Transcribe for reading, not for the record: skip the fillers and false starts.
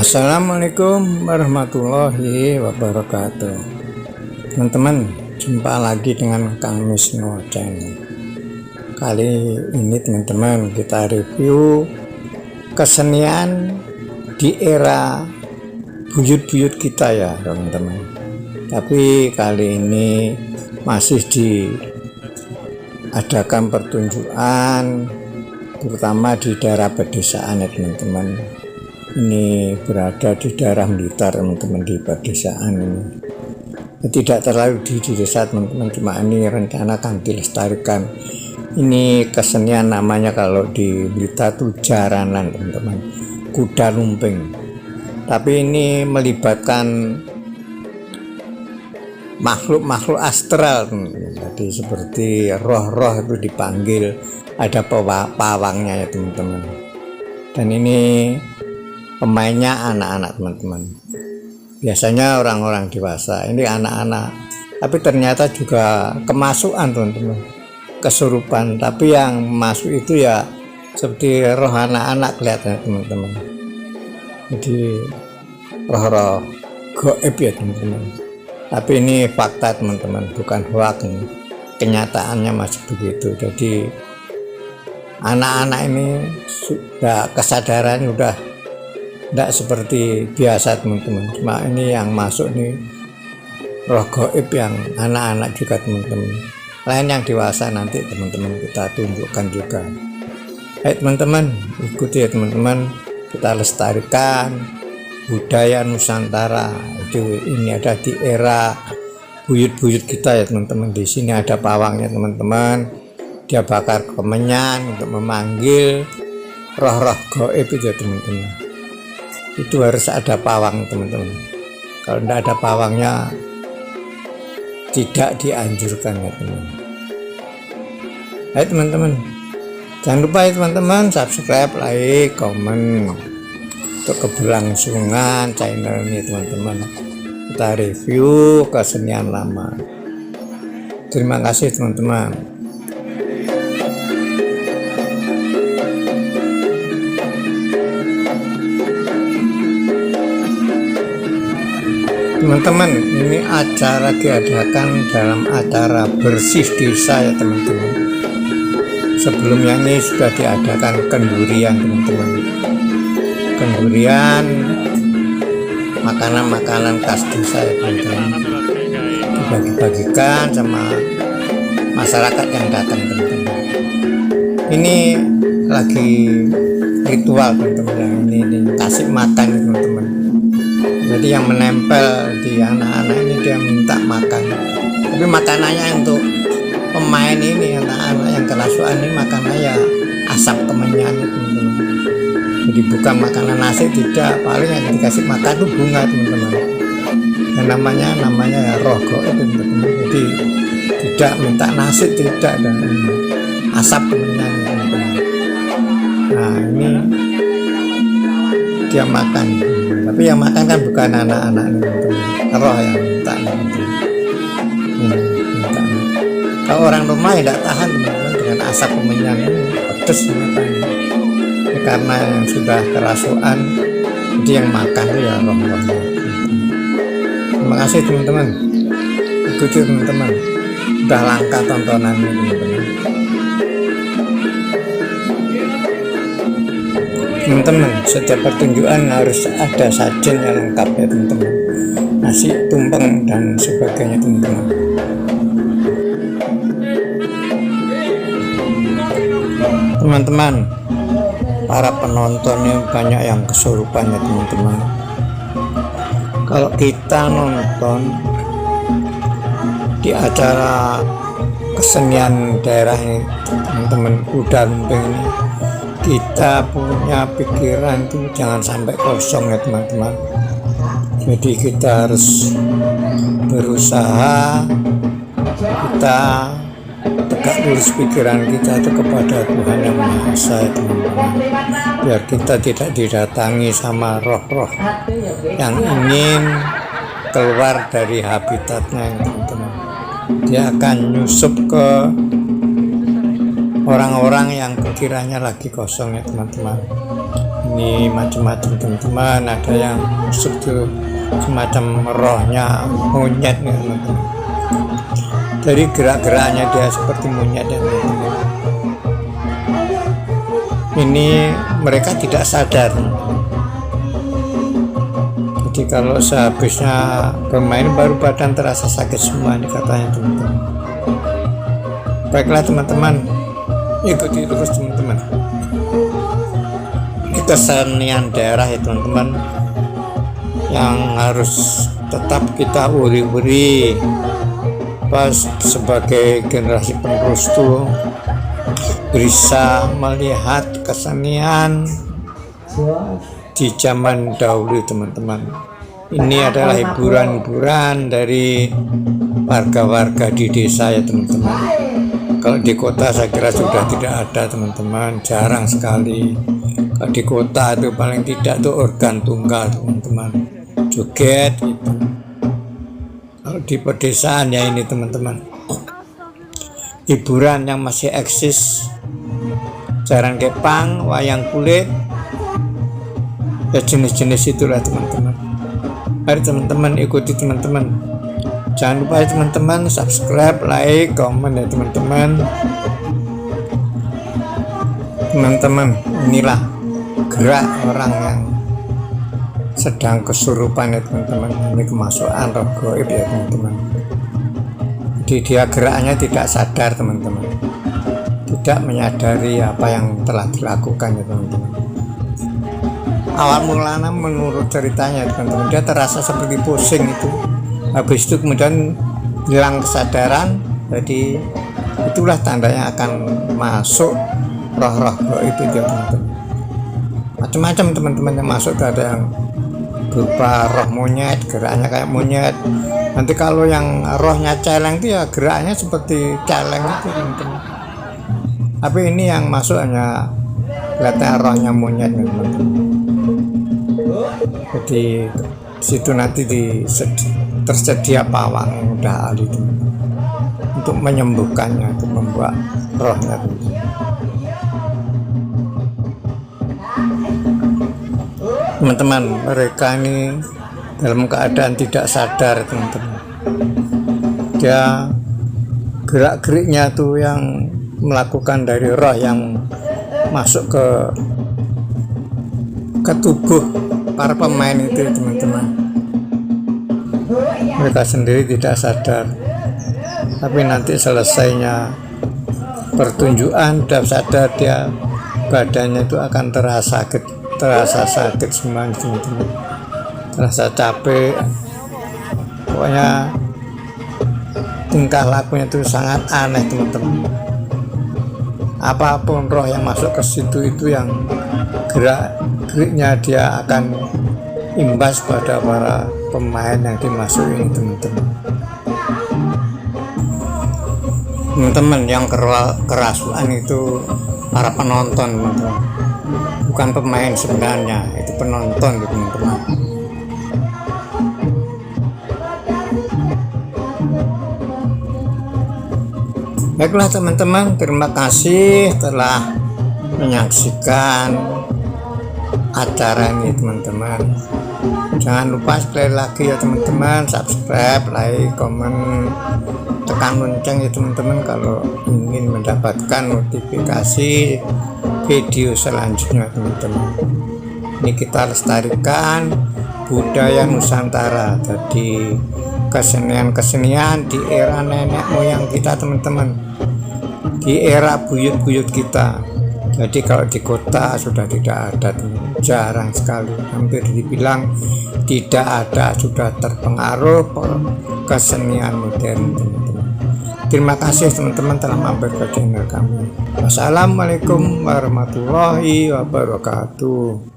Assalamualaikum warahmatullahi wabarakatuh. Teman-teman, jumpa lagi dengan Kang Misno Channel. Kali ini teman-teman kita review kesenian di era buyut-buyut kita ya teman-teman. Tapi kali ini masih diadakan pertunjukan terutama di daerah pedesaan ya teman-teman. Ini berada di daerah militer teman-teman, di pedesaan ini. Tidak terlalu di desa teman-teman, cuma ini rencana akan dilestarikan. Ini kesenian namanya kalau di Blitar itu jaranan teman-teman, kuda lumping. Tapi ini melibatkan makhluk-makhluk astral teman-teman. Jadi seperti roh-roh itu dipanggil, ada pawangnya ya teman-teman. Dan ini pemainnya anak-anak teman-teman, biasanya orang-orang dewasa, ini anak-anak, tapi ternyata juga kemasukan teman-teman, kesurupan, tapi yang masuk itu ya seperti roh anak-anak kelihatan teman-teman. Jadi roh-roh gaib ya teman-teman, tapi ini fakta teman-teman, bukan hoax, kenyataannya masih begitu. Jadi anak-anak ini sudah kesadarannya udah tidak seperti biasa teman-teman, cuma ini yang masuk nih roh gaib yang anak-anak juga teman-teman. Lain yang dewasa nanti teman-teman kita tunjukkan juga. Hai teman-teman, ikuti ya teman-teman, kita lestarikan budaya Nusantara. Ini ada di era buyut-buyut kita ya teman-teman. Di sini ada pawangnya teman-teman, dia bakar kemenyan untuk memanggil roh-roh gaib itu ya teman-teman. Itu harus ada pawang teman-teman, kalau tidak ada pawangnya tidak dianjurkan ya teman-teman. Hai teman-teman, jangan lupa ya teman-teman subscribe, like, komen untuk keberlangsungan channel ini teman-teman. Kita review kesenian lama. Terima kasih teman-teman. Teman-teman, ini acara diadakan dalam acara bersih desa ya teman-teman. Sebelumnya ini sudah diadakan kendurian teman-teman. Kendurian makanan-makanan khas desa ya teman-teman, dibagi-bagikan sama masyarakat yang datang teman-teman. Ini lagi ritual teman-teman, ini kasih makan teman-teman. Jadi yang menempel di anak-anak ini dia minta makan, tapi makanannya untuk pemain ini anak-anak yang kerasukan ini makanannya ya asap kemenyan teman-teman. Jadi bukan makanan nasi, tidak, paling yang dikasih makan itu bunga teman-teman. Dan namanya ya roh gaib teman-teman. Jadi tidak minta nasi, tidak, dan asap kemenyan teman-teman. Nah ini dia makan. Tapi yang makan kan bukan anak-anak roh yang minta minta. Kalau orang rumah tidak tahan teman-teman dengan asap kemenyan ini, pedes matanya. Karena yang sudah kerasukan, jadi yang makan itu ya roh-roh. Terima kasih teman-teman, ikuti teman-teman, udah langka tontonannya teman-teman. Teman-teman, setiap pertunjukan harus ada sajen yang lengkap ya teman-teman, nasi, tumpeng dan sebagainya teman-teman. Teman-teman, para penontonnya banyak yang kesurupan ya teman-teman. Kalau kita nonton di acara kesenian daerah ini teman-teman, kuda lumping ini, kita punya pikiran tuh jangan sampai kosong ya teman-teman. Jadi kita harus berusaha, kita tegak lurus pikiran kita itu kepada Tuhan Yang Maha Esa ya teman-teman, biar kita tidak didatangi sama roh-roh yang ingin keluar dari habitatnya ya teman-teman. Dia akan nyusup ke orang-orang yang pikirannya lagi kosong ya teman-teman. ini macam-macam teman-teman. Ada yang itu semacam rohnya monyet nih teman-teman. Dari gerak-geraknya dia seperti monyet ya teman-teman. Ini mereka tidak sadar. Jadi kalau sehabisnya bermain baru badan terasa sakit semua nih katanya teman-teman. Baiklah teman-teman, ikuti terus teman-teman. Ini kesenian daerah ya teman-teman, yang harus tetap kita uri-uri pas sebagai generasi penerus tuh bisa melihat kesenian di zaman dahulu teman-teman. Ini adalah hiburan-hiburan dari warga-warga di desa ya teman-teman. Kalau di kota saya kira sudah tidak ada teman-teman, jarang sekali. Kalau di kota itu paling tidak tuh organ tunggal teman-teman, joget gitu. Kalau di pedesaan ya ini teman-teman, hiburan yang masih eksis, jaran kepang, wayang kulit, ya jenis-jenis itulah teman-teman. Mari teman-teman ikuti teman-teman. Jangan lupa ya teman-teman, subscribe, like, komen ya teman-teman. Teman-teman, inilah gerak orang yang sedang kesurupan ya teman-teman. Ini kemasukan roh gaib ya teman-teman. Jadi dia geraknya tidak sadar teman-teman, tidak menyadari apa yang telah dilakukan ya teman-teman. Awal mulanya menurut ceritanya teman-teman, dia terasa seperti pusing itu. Habis itu kemudian hilang kesadaran. Jadi itulah tandanya akan masuk roh-roh gaib itu ya teman-teman. Macam-macam teman-teman yang masuk, ada yang berupa roh monyet, geraknya kayak monyet. Nanti kalau yang rohnya celeng itu ya geraknya seperti celeng itu teman-teman. Tapi ini yang masuk hanya kelihatan rohnya monyet teman-teman. Jadi situ nanti tersedia pawang yang udah ahli teman-teman, untuk menyembuhkannya, untuk membuat rohnya teman-teman. Teman-teman, mereka ini dalam keadaan tidak sadar teman-teman. Dia gerak-geriknya tuh yang melakukan dari roh yang masuk ke tubuh para pemain itu teman-teman. Mereka sendiri tidak sadar, tapi nanti selesainya pertunjukan dan sadar dia, badannya itu akan terasa sakit semua teman-teman, terasa capek. Pokoknya tingkah lakunya itu sangat aneh teman-teman. Apapun roh yang masuk ke situ itu yang gerak-geriknya dia akan imbas pada para pemain yang dimasukin teman-teman. Teman-teman, yang kerasukan itu para penonton teman-teman, bukan pemain sebenarnya, itu penonton gitu teman-teman. Baiklah teman-teman, terima kasih telah menyaksikan acara ini teman-teman. Jangan lupa sekali lagi ya teman-teman, subscribe, like, komen, tekan lonceng ya teman-teman kalau ingin mendapatkan notifikasi video selanjutnya teman-teman. Ini kita lestarikan budaya Nusantara, jadi kesenian-kesenian di era nenek moyang kita teman-teman, di era buyut-buyut kita. Jadi kalau di kota sudah tidak ada teman, jarang sekali, hampir dibilang tidak ada, sudah terpengaruh kesenian modern teman-teman. Terima kasih teman-teman telah mampir ke channel kami. Wassalamualaikum warahmatullahi wabarakatuh.